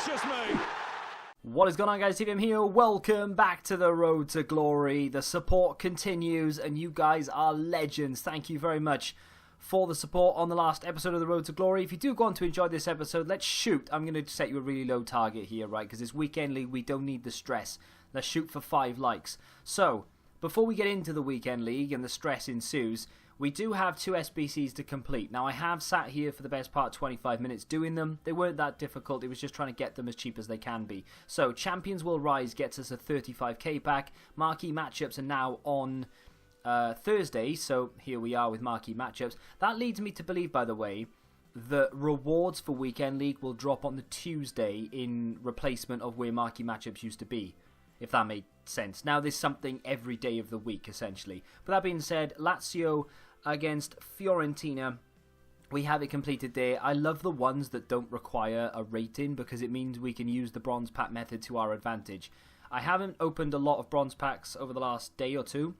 gracious me! What is going on, guys? TVM here. Welcome back to the Road to Glory. The support continues and you guys are legends. Thank you very much for the support on the last episode of the Road to Glory. If you do go on to enjoy this episode, let's shoot. I'm going to set you a really low target here, right? Because this weekend league, we don't need the stress. Let's shoot for 5 likes. So, before we get into the weekend league and the stress ensues, we do have 2 SBCs to complete. Now, I have sat here for the best part 25 minutes doing them. They weren't that difficult. It was just trying to get them as cheap as they can be. So, Champions Will Rise gets us a 35k pack. Marquee matchups are now on Thursday. So, here we are with marquee matchups. That leads me to believe, by the way, that rewards for weekend league will drop on the Tuesday in replacement of where marquee matchups used to be, if that made sense. Now there's something every day of the week, essentially. But that being said, Lazio against Fiorentina, we have it completed there. I love the ones that don't require a rating because it means we can use the bronze pack method to our advantage. I haven't opened a lot of bronze packs over the last day or two.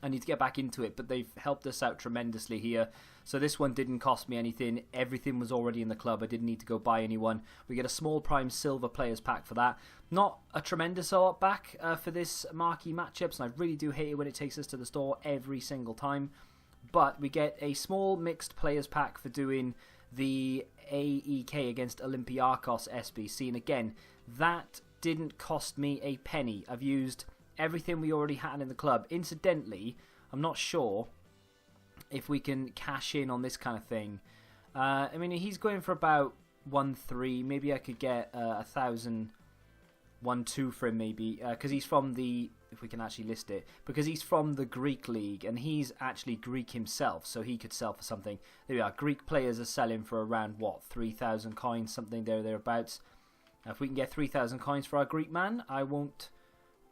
I need to get back into it, but they've helped us out tremendously here. So this one didn't cost me anything. Everything was already in the club. I didn't need to go buy anyone. We get a small prime silver players pack for that. Not a tremendous lot back for this marquee matchups, and I really do hate it when it takes us to the store every single time. But we get a small mixed players pack for doing the AEK against Olympiacos SBC. And again, that didn't cost me a penny. I've used everything we already had in the club. Incidentally, I'm not sure if we can cash in on this kind of thing. I mean, he's going for about 1-3. Maybe I could get 1,000, 1-2 for him, maybe. Because he's from the, if we can actually list it, because he's from the Greek league and he's actually Greek himself, so he could sell for something. There we are. Greek players are selling for around, what, 3,000 coins, something thereabouts. If we can get 3,000 coins for our Greek man, I won't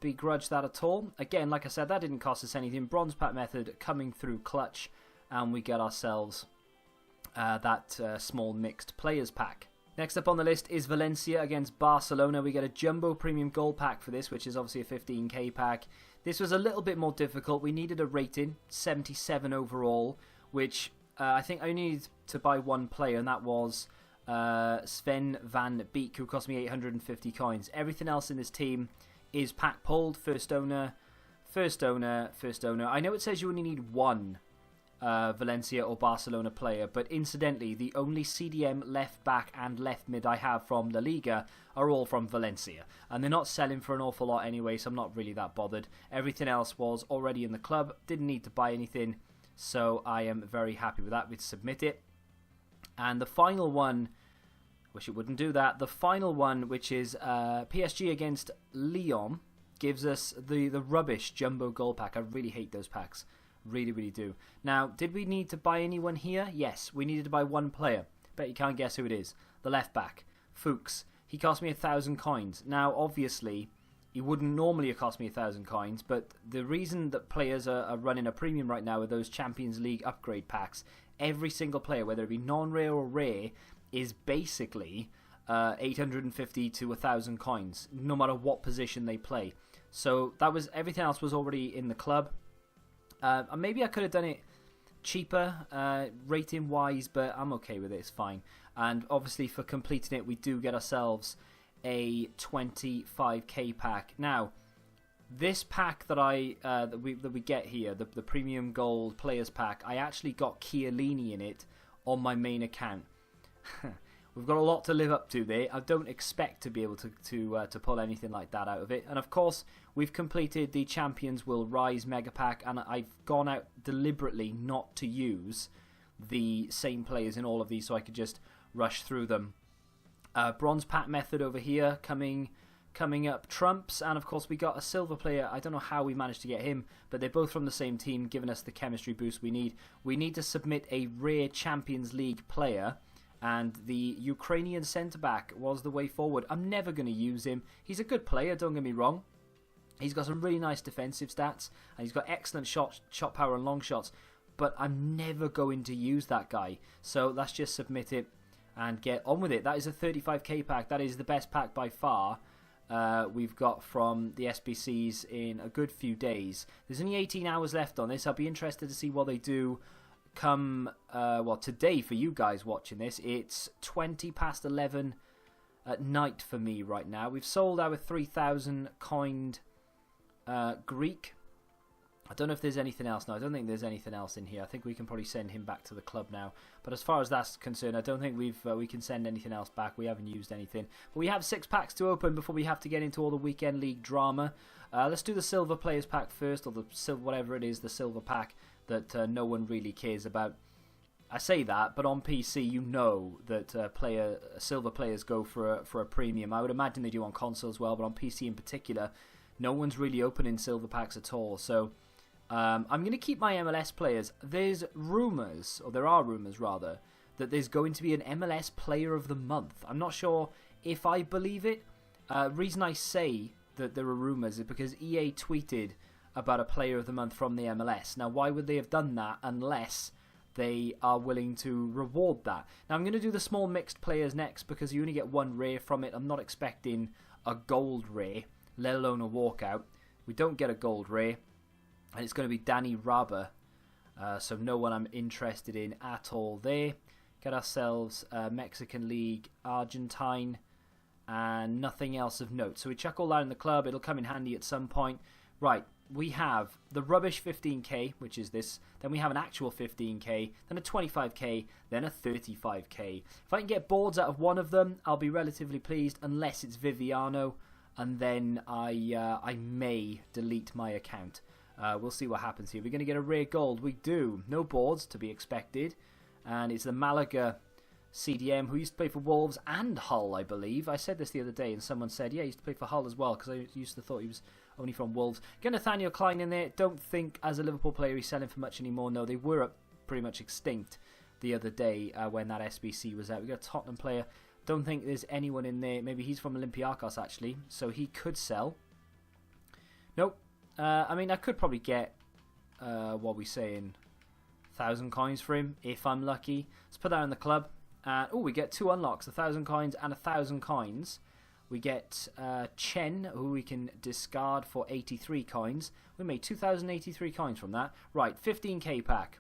begrudge that at all. Again, like I said, that didn't cost us anything. Bronze pack method coming through clutch, and we get ourselves that small mixed players pack. Next up on the list is Valencia against Barcelona. We get a jumbo premium gold pack for this, which is obviously a 15k pack. This was a little bit more difficult. We needed a rating, 77 overall, which I think I only needed to buy one player, and that was Sven van Beek, who cost me 850 coins. Everything else in this team is pack pulled, first owner, first owner, first owner. I know it says you only need one Valencia or Barcelona player, but incidentally, the only CDM, left back and left mid I have from La Liga are all from Valencia. And they're not selling for an awful lot anyway, so I'm not really that bothered. Everything else was already in the club, didn't need to buy anything, so I am very happy with that. We'd submit it. And the final one, wish it wouldn't do that. The final one, which is PSG against Lyon, gives us the rubbish jumbo gold pack. I really hate those packs. Really, really do. Now, did we need to buy anyone here? Yes, we needed to buy one player. Bet you can't guess who it is. The left back, Fuchs. He cost me 1,000 coins. Now, obviously, he wouldn't normally have cost me 1,000 coins, but the reason that players are running a premium right now with those Champions League upgrade packs, every single player, whether it be non-rare or rare, is basically 850 to 1,000 coins, no matter what position they play. So that was, everything else was already in the club. Maybe I could have done it cheaper, rating wise, but I'm okay with it. It's fine. And obviously, for completing it, we do get ourselves a 25k pack. Now, this pack that that we get here, the premium gold players pack, I actually got Chiellini in it on my main account. We've got a lot to live up to there. I don't expect to be able to pull anything like that out of it. And of course, we've completed the Champions Will Rise Mega Pack, and I've gone out deliberately not to use the same players in all of these so I could just rush through them. Bronze pack method over here coming up trumps, and of course we got a silver player. I don't know how we managed to get him, but they're both from the same team, giving us the chemistry boost we need. We need to submit a rare Champions League player, and the Ukrainian centre-back was the way forward. I'm never going to use him. He's a good player, don't get me wrong. He's got some really nice defensive stats, and he's got excellent shot power and long shots, but I'm never going to use that guy. So let's just submit it and get on with it. That is a 35k pack. That is the best pack by far we've got from the SBCs in a good few days. There's only 18 hours left on this. I'll be interested to see what they do come, well, today for you guys watching this. It's 20 past 11 at night for me right now. We've sold our 3,000 coined Greek. I don't know if there's anything else. No, I don't think there's anything else in here. I think we can probably send him back to the club now. But as far as that's concerned, I don't think we can send anything else back. We haven't used anything. But we have 6 packs to open before we have to get into all the weekend league drama. Let's do the silver players pack first, or the silver, whatever it is, the silver pack that no one really cares about. I say that, but on PC, you know that silver players go for a premium. I would imagine they do on console as well, but on PC in particular, no one's really opening silver packs at all. So I'm going to keep my MLS players. There's rumours, or there are rumours rather, that there's going to be an MLS Player of the Month. I'm not sure if I believe it. Reason I say that there are rumours is because EA tweeted about a Player of the Month from the MLS. Now, why would they have done that unless they are willing to reward that? Now, I'm going to do the small mixed players next because you only get 1 rare from it. I'm not expecting a gold rare, let alone a walkout. We don't get a gold rare. And it's going to be Danny Rabah. So no one I'm interested in at all there. Get ourselves Mexican League, Argentine, and nothing else of note. So we chuck all that in the club. It'll come in handy at some point. Right, we have the rubbish 15k, which is this. Then we have an actual 15k, then a 25k, then a 35k. If I can get boards out of one of them, I'll be relatively pleased, unless it's Viviano. And then I may delete my account. We'll see what happens here. We're going to get a rare gold. We do. No boards to be expected. And it's the Malaga CDM who used to play for Wolves and Hull, I believe. I said this the other day and someone said, yeah, he used to play for Hull as well because I used to thought he was only from Wolves. Get Nathaniel Klein in there. Don't think as a Liverpool player he's selling for much anymore. No, they were pretty much extinct the other day when that SBC was out. We got a Tottenham player. Don't think there's anyone in there. Maybe he's from Olympiacos actually, so he could sell. Nope. I mean, I could probably get, what we saying, 1,000 coins for him, if I'm lucky. Let's put that in the club. Oh, we get 2 unlocks, 1,000 coins and 1,000 coins. We get Chen, who we can discard for 83 coins. We made 2,083 coins from that. Right, 15k pack.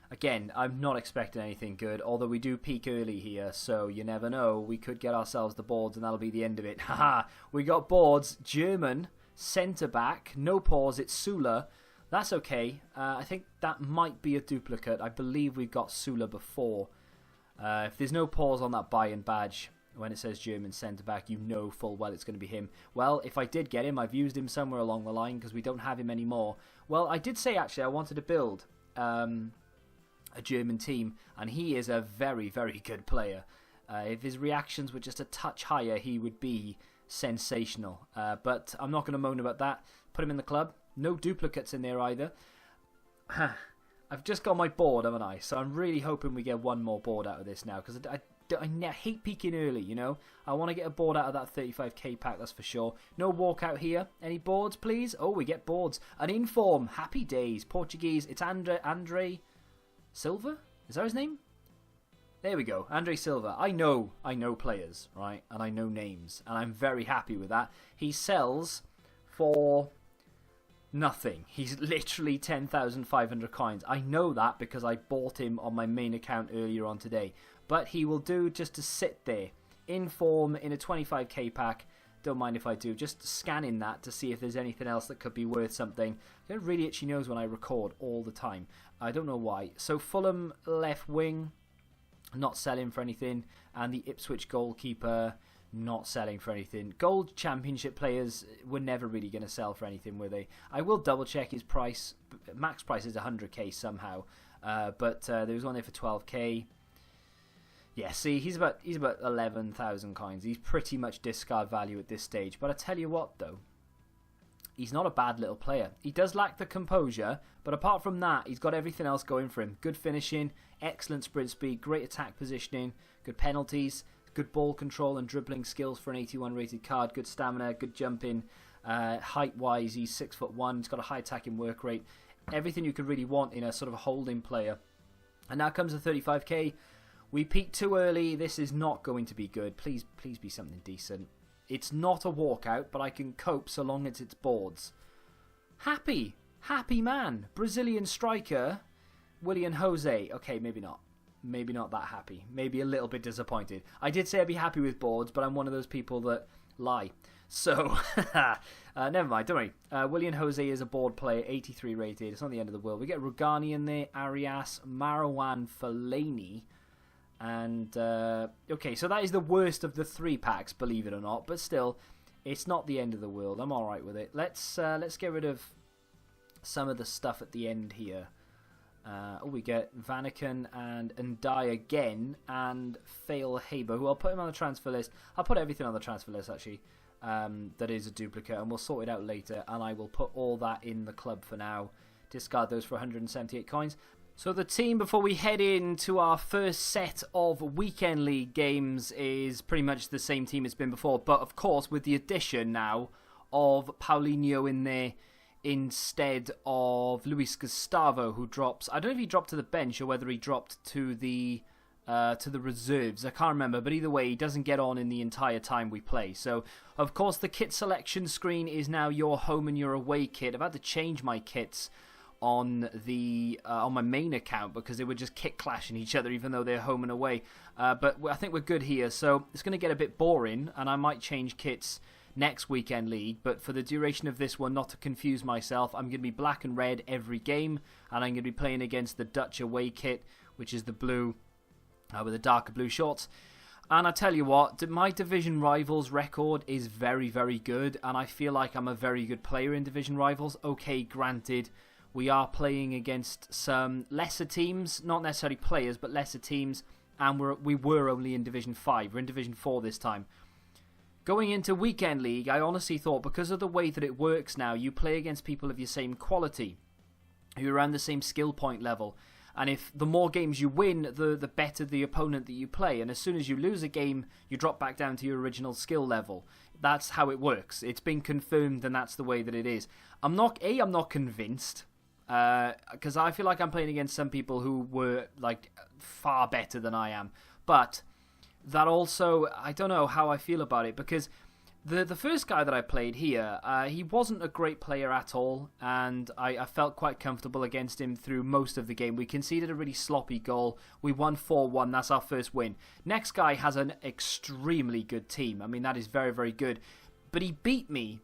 Again, I'm not expecting anything good, although we do peak early here, so you never know. We could get ourselves the boards and that'll be the end of it. Haha, we got boards. German centre-back, no pause, it's Sula. That's okay. I think that might be a duplicate. I believe we've got Sula before. If there's no pause on that buy-in badge when it says German centre-back, you know full well it's going to be him. Well, if I did get him, I've used him somewhere along the line because we don't have him anymore. Well, I did say actually I wanted to build a German team, and he is a very, very good player. If his reactions were just a touch higher, he would be sensational. But I'm not going to moan about that. Put him in the club. No duplicates in there either. I've just got my board, haven't I? So I'm really hoping we get 1 more board out of this now, because I hate peaking early, you know. I want to get a board out of that 35k pack, that's for sure. No walkout here. Any boards, please? Oh, we get boards. An inform. Happy days. Portuguese. It's Andre Silva? Is that his name? There we go, Andre Silva. I know players, right? And I know names. And I'm very happy with that. He sells for nothing. He's literally 10,500 coins. I know that because I bought him on my main account earlier on today. But he will do just to sit there. In form, in a 25k pack. Don't mind if I do. Just scanning that to see if there's anything else that could be worth something. I get really itchy nose when I record all the time. I don't know why. So Fulham left wing. Not selling for anything, and the Ipswich goalkeeper not selling for anything. Gold Championship players were never really going to sell for anything, were they? I will double check his price. Max price is 100k somehow, but there was one there for 12k. Yeah, see, he's about 11,000 coins. He's pretty much discard value at this stage. But I tell you what, though, he's not a bad little player. He does lack the composure, but apart from that, he's got everything else going for him. Good finishing, excellent sprint speed, great attack positioning, good penalties, good ball control and dribbling skills for an 81 rated card, good stamina, good jumping. Height-wise, he's 6'1". He's got a high attacking work rate. Everything you could really want in a sort of a holding player. And now comes the 35k. We peaked too early. This is not going to be good. Please be something decent. It's not a walkout, but I can cope so long as it's boards. Happy man. Brazilian striker, William Jose. Okay, maybe not. maybe not that happy. Maybe a little bit disappointed. I did say I'd be happy with boards, but I'm one of those people that lie. So, never mind, don't worry. William Jose is a board player, 83 rated. It's not the end of the world. We get Rugani in there, Arias, Marwan, Fellaini. And, okay, so that is the worst of the 3 packs, believe it or not. But still, it's not the end of the world. I'm alright with it. Let's get rid of some of the stuff at the end here. We get Vanaken and Ndai again, and Fail Haber, who I'll put him on the transfer list. I'll put everything on the transfer list, actually, that is a duplicate, and we'll sort it out later, and I will put all that in the club for now. Discard those for 178 coins. So the team, before we head into our first set of Weekend League games, is pretty much the same team it's been before, but of course with the addition now of Paulinho in there instead of Luis Gustavo, who drops. I don't know if he dropped to the bench or whether he dropped to the reserves. I can't remember, but either way, he doesn't get on in the entire time we play. So, of course, the kit selection screen is now your home and your away kit. I've had to change my kits on my main account because they were just kit clashing each other, even though they're home and away. But I think we're good here. So it's going to get a bit boring, and I might change kits next Weekend League, but for the duration of this one, not to confuse myself, I'm going to be black and red every game, and I'm going to be playing against the Dutch away kit, which is the blue with the darker blue shorts. And I tell you what, my Division Rivals record is very, very good, and I feel like I'm a very good player in Division Rivals. Okay, granted, we are playing against some lesser teams, not necessarily players, but lesser teams, and we were only in Division 5. We're in Division 4 this time. Going into Weekend League, I honestly thought, because of the way that it works now, you play against people of your same quality, who are around the same skill point level. And if the more games you win, the better the opponent that you play. And as soon as you lose a game, you drop back down to your original skill level. That's how it works. It's been confirmed, and that's the way that it is. I'm not convinced, because I feel like I'm playing against some people who were like far better than I am. But that also, I don't know how I feel about it, because the first guy that I played here, he wasn't a great player at all, and I felt quite comfortable against him through most of the game. We conceded a really sloppy goal. We won 4-1. That's our first win. Next guy has an extremely good team. I mean, that is very, very good. But he beat me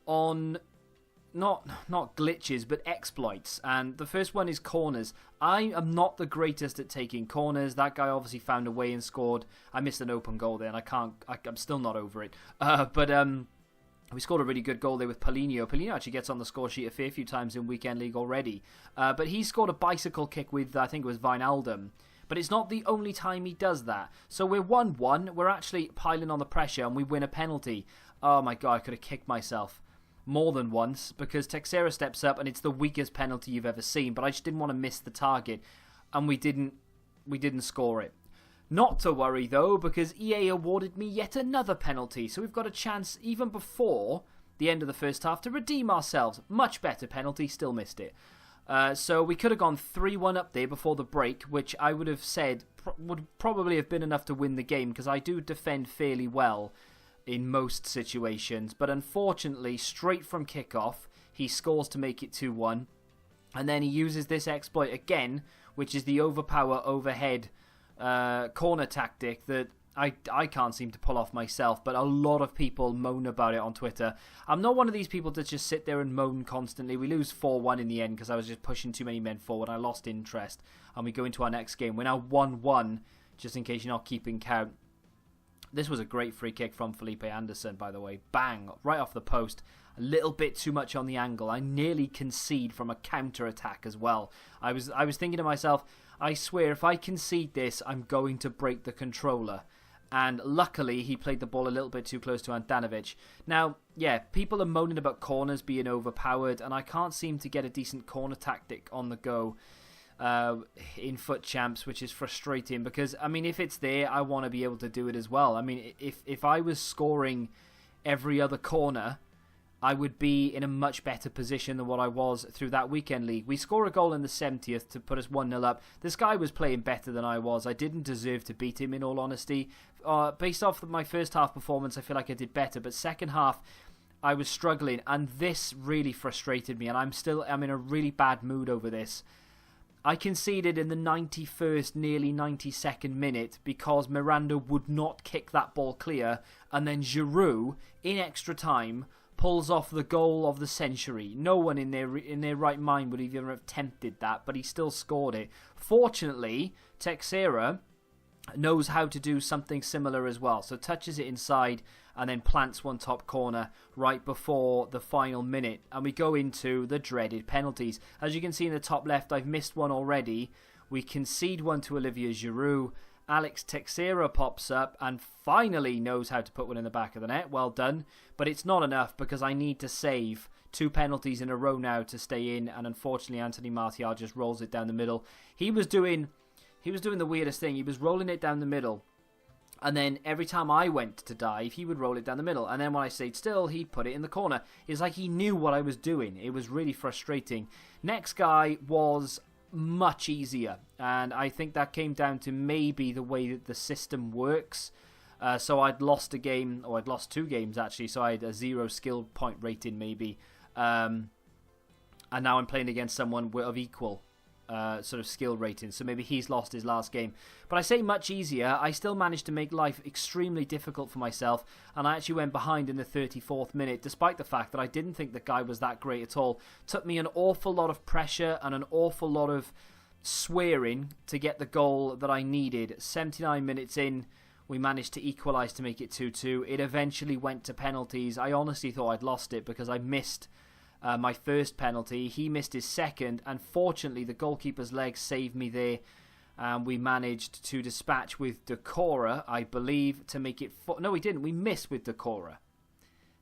on not glitches, but exploits. And the first one is corners. I am not the greatest at taking corners. That guy obviously found a way and scored. I missed an open goal there, and I'm still not over it. But we scored a really good goal there with Paulinho. Paulinho actually gets on the score sheet a fair few times in Weekend League already. But he scored a bicycle kick with, I think it was Wijnaldum. But it's not the only time he does that. So we're 1-1. We're actually piling on the pressure, and we win a penalty. Oh my God, I could have kicked myself more than once, because Texera steps up and it's the weakest penalty you've ever seen, but I just didn't want to miss the target, and we didn't score it. Not to worry though, because EA awarded me yet another penalty, so we've got a chance even before the end of the first half to redeem ourselves. Much better penalty, still missed it. So we could have gone 3-1 up there before the break, which I would have said would probably have been enough to win the game, because I do defend fairly well in most situations, but unfortunately, straight from kickoff, he scores to make it 2-1, and then he uses this exploit again, which is the overpower overhead corner tactic that I can't seem to pull off myself, but a lot of people moan about it on Twitter. I'm not one of these people that just sit there and moan constantly. We lose 4-1 in the end because I was just pushing too many men forward. I lost interest, and we go into our next game. We're now 1-1, just in case you're not keeping count. This was a great free kick from Felipe Anderson, by the way. Bang, right off the post. A little bit too much on the angle. I nearly concede from a counter-attack as well. I was thinking to myself, I swear, if I concede this, I'm going to break the controller. And luckily, he played the ball a little bit too close to Andanovic. Now, yeah, people are moaning about corners being overpowered, and I can't seem to get a decent corner tactic on the go in Foot Champs, which is frustrating because, I mean, if it's there, I want to be able to do it as well. I mean, if I was scoring every other corner, I would be in a much better position than what I was through that Weekend League. We score a goal in the 70th to put us 1-0 up. This guy was playing better than I was. I didn't deserve to beat him, in all honesty. Based off of my first half performance, I feel like I did better, but second half, I was struggling, and this really frustrated me, and I'm in a really bad mood over this. I conceded in the 91st, nearly 92nd minute because Miranda would not kick that ball clear, and then Giroud, in extra time, pulls off the goal of the century. No one in their right mind would even have attempted that, but he still scored it. Fortunately, Teixeira knows how to do something similar as well. So touches it inside and then plants one top corner right before the final minute. And we go into the dreaded penalties. As you can see in the top left, I've missed one already. We concede one to Olivier Giroud. Alex Teixeira pops up and finally knows how to put one in the back of the net. Well done. But it's not enough because I need to save 2 penalties in a row now to stay in. And unfortunately, Anthony Martial just rolls it down the middle. He was doing the weirdest thing. He was rolling it down the middle. And then every time I went to dive, he would roll it down the middle. And then when I stayed still, he'd put it in the corner. It's like he knew what I was doing. It was really frustrating. Next guy was much easier. And I think that came down to maybe the way that the system works. So I'd lost a game, or I'd lost 2 games actually. So I had a 0 skill point rating maybe. And now I'm playing against someone of equal sort of skill rating, so maybe he's lost his last game. But I say much easier. I still managed to make life extremely difficult for myself, and I actually went behind in the 34th minute, despite the fact that I didn't think the guy was that great at all. Took me an awful lot of pressure and an awful lot of swearing to get the goal that I needed. 79 minutes in, we managed to equalise to make it 2-2. It eventually went to penalties. I honestly thought I'd lost it because I missed my first penalty. He missed his second, and fortunately the goalkeeper's leg saved me there, and we managed to dispatch with Decora, I believe, to make it no, we didn't. We missed with Decora.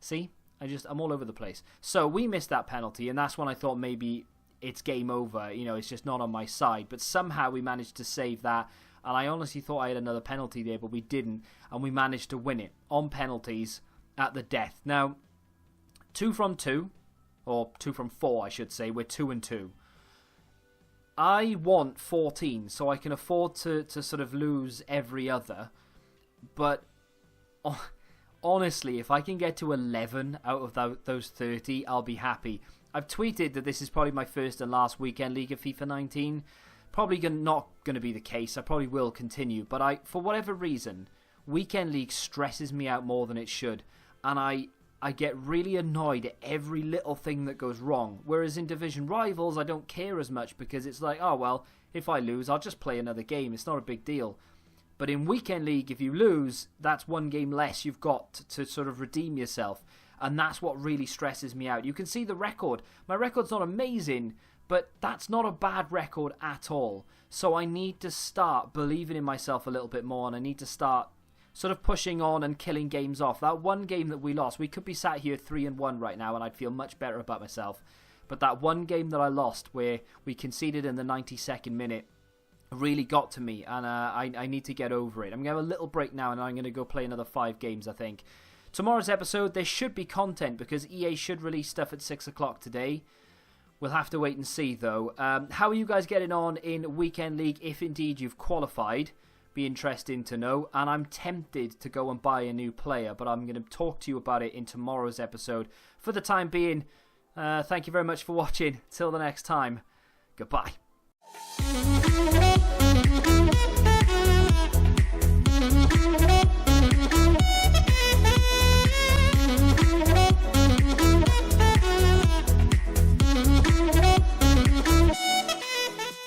See, I'm all over the place. So we missed that penalty, and that's when I thought maybe it's game over. You know, it's just not on my side. But somehow we managed to save that, and I honestly thought I had another penalty there, but we didn't, and we managed to win it on penalties at the death. Now, 2 from 2. Or 2 from 4, I should say. We're 2-2. I want 14, so I can afford to sort of lose every other. But honestly, if I can get to 11 out of those 30, I'll be happy. I've tweeted that this is probably my first and last weekend league of FIFA 19. Probably not going to be the case. I probably will continue. But for whatever reason, weekend league stresses me out more than it should. And I get really annoyed at every little thing that goes wrong. Whereas in Division Rivals, I don't care as much because it's like, oh, well, if I lose, I'll just play another game. It's not a big deal. But in Weekend League, if you lose, that's 1 game less you've got to sort of redeem yourself. And that's what really stresses me out. You can see the record. My record's not amazing, but that's not a bad record at all. So I need to start believing in myself a little bit more, and I need to start sort of pushing on and killing games off. That 1 game that we lost, we could be sat here 3-1 right now, and I'd feel much better about myself. But that 1 game that I lost, where we conceded in the 92nd minute, really got to me, and I need to get over it. I'm going to have a little break now, and I'm going to go play another 5 games, I think. Tomorrow's episode, there should be content, because EA should release stuff at 6 o'clock today. We'll have to wait and see, though. How are you guys getting on in Weekend League, if indeed you've qualified? Be interesting to know, and I'm tempted to go and buy a new player, but I'm going to talk to you about it in tomorrow's episode. For the time being, thank you very much for watching. Till the next time, goodbye.